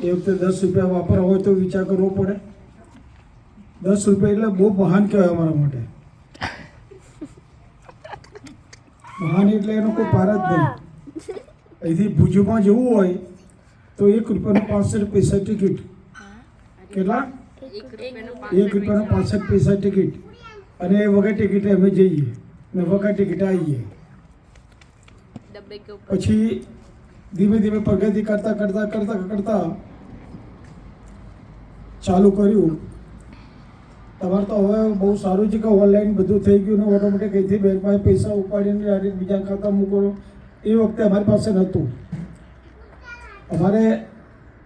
એ વખતે 10 રૂપિયા વાપરવા હોય તો વિચાર કરવો પડે. 10 રૂપિયા એટલે બહુ મહાન કહેવાય અમારા માટે. મહાન એટલે એનો કોઈ પાર જ નહીં. અહીંથી ભુજમાં જવું હોય તો 1 રૂપિયાનો 65 પૈસા ટિકિટ. કેટલા? 1 રૂપિયાનો 65 પૈસા ટિકિટ. અને એ વગર ટિકિટે અમે જઈએ ને વગર ટિકિટે આવીએ. પછી ધીમે ધીમે પ્રગતિ કરતા કરતા કરતા કરતા ચાલુ કર્યું. તમારે તો હવે બહુ સારું છે કે ઓનલાઈન બધું થઈ ગયું ને ઓટોમેટિક અહીંથી બેંકમાં પૈસા ઉપાડીને ડાયરેક્ટ બીજા ખાતા મૂકો. એ વખતે અમારી પાસે નહોતું. અમારે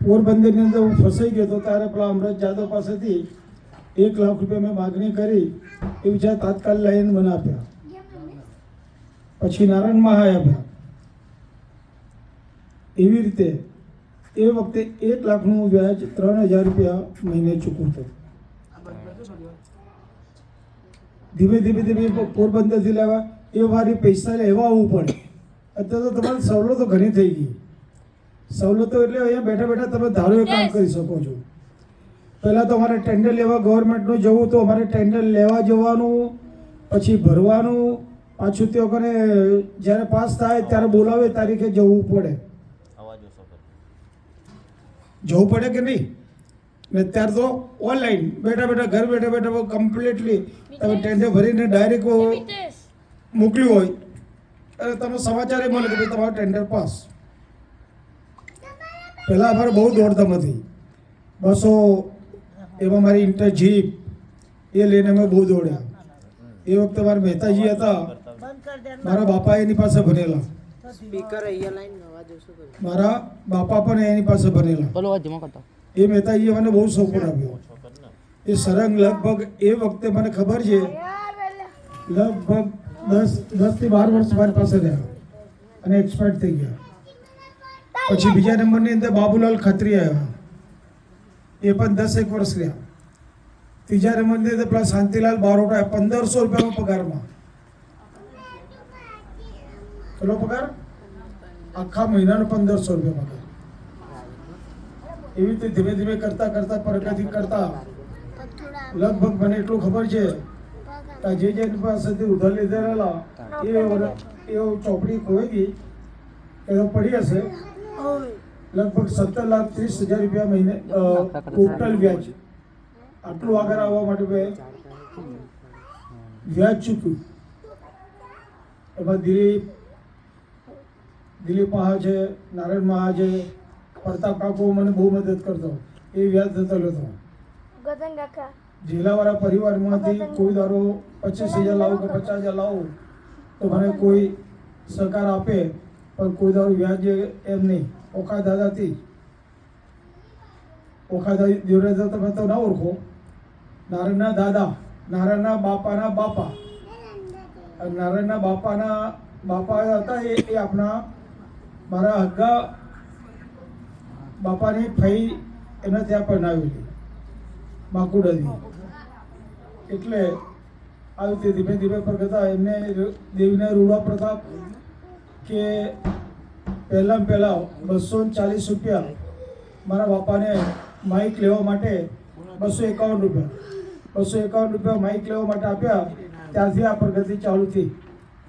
પોરબંદરની અંદર હું ફસાઈ ગયો હતો ત્યારે પેલા અમૃત જાદવ પાસેથી 1 લાખ રૂપિયા મેં માગણી કરી. એ બીજા તાત્કાલિક લઈને મને આપ્યા. પછી નારાયણ મહાએ આપ્યા. એવી રીતે એ વખતે 1 લાખનું વ્યાજ 3000 રૂપિયા મહિને ચૂકવતો. ધીમે ધીમે ધીમે પોરબંદરથી લેવા એ વારી પૈસા લેવા આવવું પડે. અત્યારે તો તમારી સવલતો ઘણી થઈ ગઈ. સવલતો એટલે અહીંયા બેઠા બેઠા તમે ધારો એ કામ કરી શકો છો. પહેલાં તો અમારે ટેન્ડર લેવા ગવર્મેન્ટનું જવું તો અમારે ટેન્ડર લેવા જવાનું, પછી ભરવાનું, પાછું તે વખતે જ્યારે પાસ થાય ત્યારે બોલાવે તારીખે જવું પડે. જવું પડે કે નહીં? ને ત્યારે તો ઓનલાઈન બેઠા બેઠા ઘર બેઠા બેઠા કમ્પ્લીટલી તમે ટેન્ડર ભરીને ડાયરેક્ટ મોકલ્યું હોય અને તમે સમાચાર એ મળે કે ભાઈ તમારો ટેન્ડર પાસ. પહેલાં અમારે બહુ દોડધામ હતી. બસો એમાં મારી ઇન્ટરજીપ એ લઈને અમે બહુ દોડ્યા. એ વખતે મારા મહેતાજી હતા, મારા બાપા એની પાસે ભણેલા. મારા બાપા પણ એની પાસે ભણેલા. એ મહેતાજીએ મને બહુ સપોર્ટ આપ્યો. એ સરંગ લગભગ એ વખતે મને ખબર છે લગભગ 10 થી 12 વર્ષ મારી પાસે રહ્યા અને એક્સપાયર થઈ ગયા. પછી બીજા નંબરની અંદર બાબુલાલ ખત્રી આવ્યા. એ પણ 10 વર્ષ રહ્યા. ત્રીજા નંબરની અંદર પેલા શાંતિલાલ બારોટ આવ્યા 1500 રૂપિયાનો પગારમાં. કેટલો પગાર? આખા મહિનાનો 1500 રૂપિયા પગાર. એવી રીતે ધીમે ધીમે કરતા કરતા પ્રગતિ કરતા લગભગ મને એટલું ખબર છે કે જે જેની પાસેથી ઉધાર લીધેલા એ ચોપડી ખોઈ ગઈ એ પડી હશે. લગભગ 17,30,000 રૂપિયા મહિને ટોટલ વ્યાજ. આટલું આગળ આવવા માટે મેં વ્યાજ ચૂક્યું. એમાં દિલીપ મહા છે, નારાયણ મહા છે, પ્રતાપ કાકો મને બહુ મદદ કરતો. એ વ્યાજ થતો લેતો. જિલ્લાવાળા પરિવારમાંથી કોઈ દારો 25,000 લાવું કે 50,000 લાવું તો મને કોઈ સહકાર આપે, પણ કોઈ દારો વ્યાજ એમ નહીં. ઓખા દાદાથી ઓખા દાદી દેવરાજ તમે તો ના ઓળખો. નારાયણના દાદા, નારાયણના બાપાના બાપા. નારાયણના બાપાના બાપા હતા એ આપણા મારા હગ્ગા બાપાની ફઈ એમને ત્યાં પરણાવેલી માકુડાથી. એટલે આવી રીતે ધીમે ધીમે પ્રગતા એમને દેવીને રૂડા પ્રતાપ કે પહેલાં 240 રૂપિયા મારા બાપાને માઇક લેવા માટે 251 રૂપિયા માઇક લેવા માટે આપ્યા. ત્યારથી આ પ્રગતિ ચાલુ થઈ.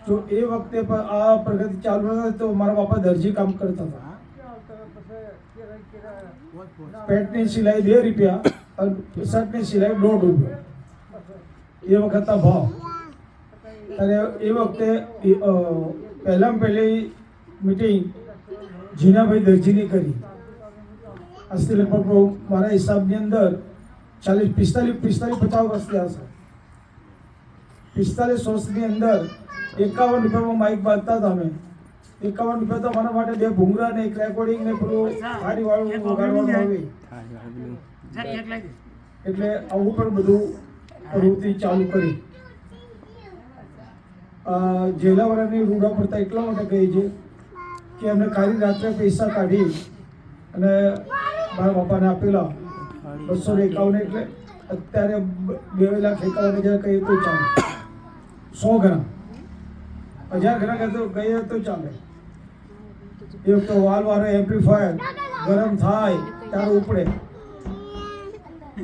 જો એ વખતે પણ આ પ્રગતિ ચાલુ નથી તો મારા બાપા દરજી કામ કરતા હતા. પેન્ટની સિલાઈ 2 રૂપિયા અને શર્ટની સિલાઈ 1.5 રૂપિયા એ વખતના ભાવ. અને એ વખતે પહેલી મિટિંગ જીનાભાઈ દરજીની કરી. આજથી લગભગ મારા હિસાબની અંદર 45 વર્ષ થયા હશે. 45 વર્ષની અંદર 51 રૂપિયામાં માઇક બાંધતા હતા અમે. 51 રૂપિયા તો મારા માટે 2 ભૂંગરા ને 1 રેકોર્ડિંગ ને પેલું હારી વાળું વગાડવાનું આવે. એટલે આવું પણ બધું પ્રવૃત્તિ ચાલુ કરી. જેલાવાળાની રૂડા પડતા એટલા માટે કહે છે કે અમને ખાલી રાત્રે પૈસા કાઢી અને મારા બાપાને આપેલા 251. એટલે અત્યારે 2,51,000 જ્યારે કહીએ તો ચાલે. 100 ઘણા 1000 ઘણા કહીએ તો ચાલે. એ વખતે વાલવાળો એમ્પ્લીફાયર ગરમ થાય ત્યારે ઉપડે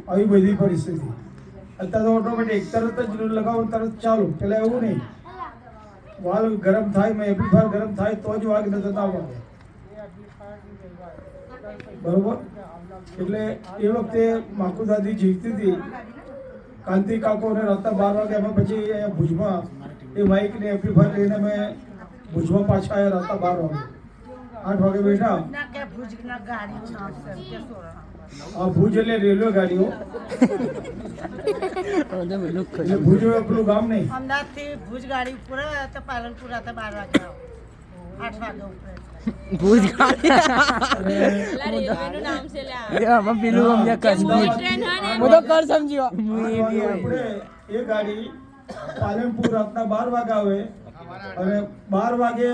આવી બધી પરિસ્થિતિ. અત્યારે તો ઓટોમેટિક તરત જ લગાવો તરત ચાલુ. પેલા એવું નહીં, વાલ ગરમ થાય મેં એમ્પ્લીફાયર ગરમ થાય તો જ વાગ ન થતા વાગે. બરોબર. એટલે એ વખતે માકુ દાદી જીવતી હતી, કાંતિ કાકો ને રાતના 12 વાગે અમે પછી અહીંયા ભુજમાં એ માઇક ને એમ્પ્લીફાયર લઈને અમે ભુજમાં પાછા આવ્યા રાતના 12 વાગે. 8 વાગે બેઠા. આ ભુજ એટલે રેલવે ગાડીઓ, એટલે ભુજ પેલું ગામ નહીં. અમદાવાદથી ભુજ ગાડી ઉપર તો પાલનપુર હતા 12 વાગે 8 વાગે ઉપર ભુજ એ ગાડી પાલનપુર રાતના 12 વાગે આવે અને 12 વાગે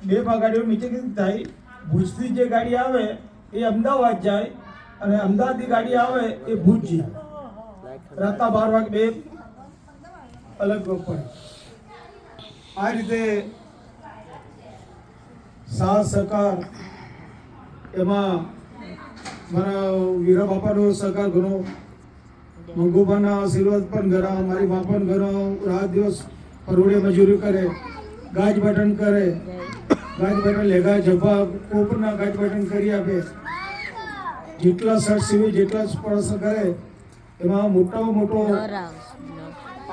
2 ગાડીઓ નીચે થાય. ભુજથી જે ગાડી આવે એ અમદાવાદ જાય અને અમદાવાદની ગાડી આવે એ ભુજ જાય. રાતના 12 વાગે 2 અલગ પડે. આ રીતે સાથ સહકાર, એમાં મારા વીરા બાપાનો સહકાર ઘણો, મંગુબાના આશીર્વાદ પણ ઘણા, મારી મા પણ ઘણો રાત દિવસ પરોડે મજૂરી કરે, ગાજ બટન કરે, ગાજ બટન લેગા જભા કોપના ગાજ બટન કરી આપે. જેટલા શર્ટ સીવી જેટલા પ્રશ્ન કરે એમાં મોટામાં મોટો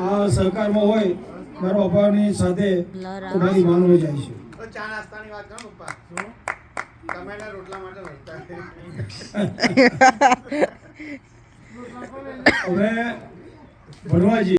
આ સહકારમાં હોય મારા બાપાની સાથે તો મારી માનવો જાય છે. ચા નાસ્તાની વાત કરો પપ્પા, ટમેટા રોટલા માટે વળતા હવે ભણવાજી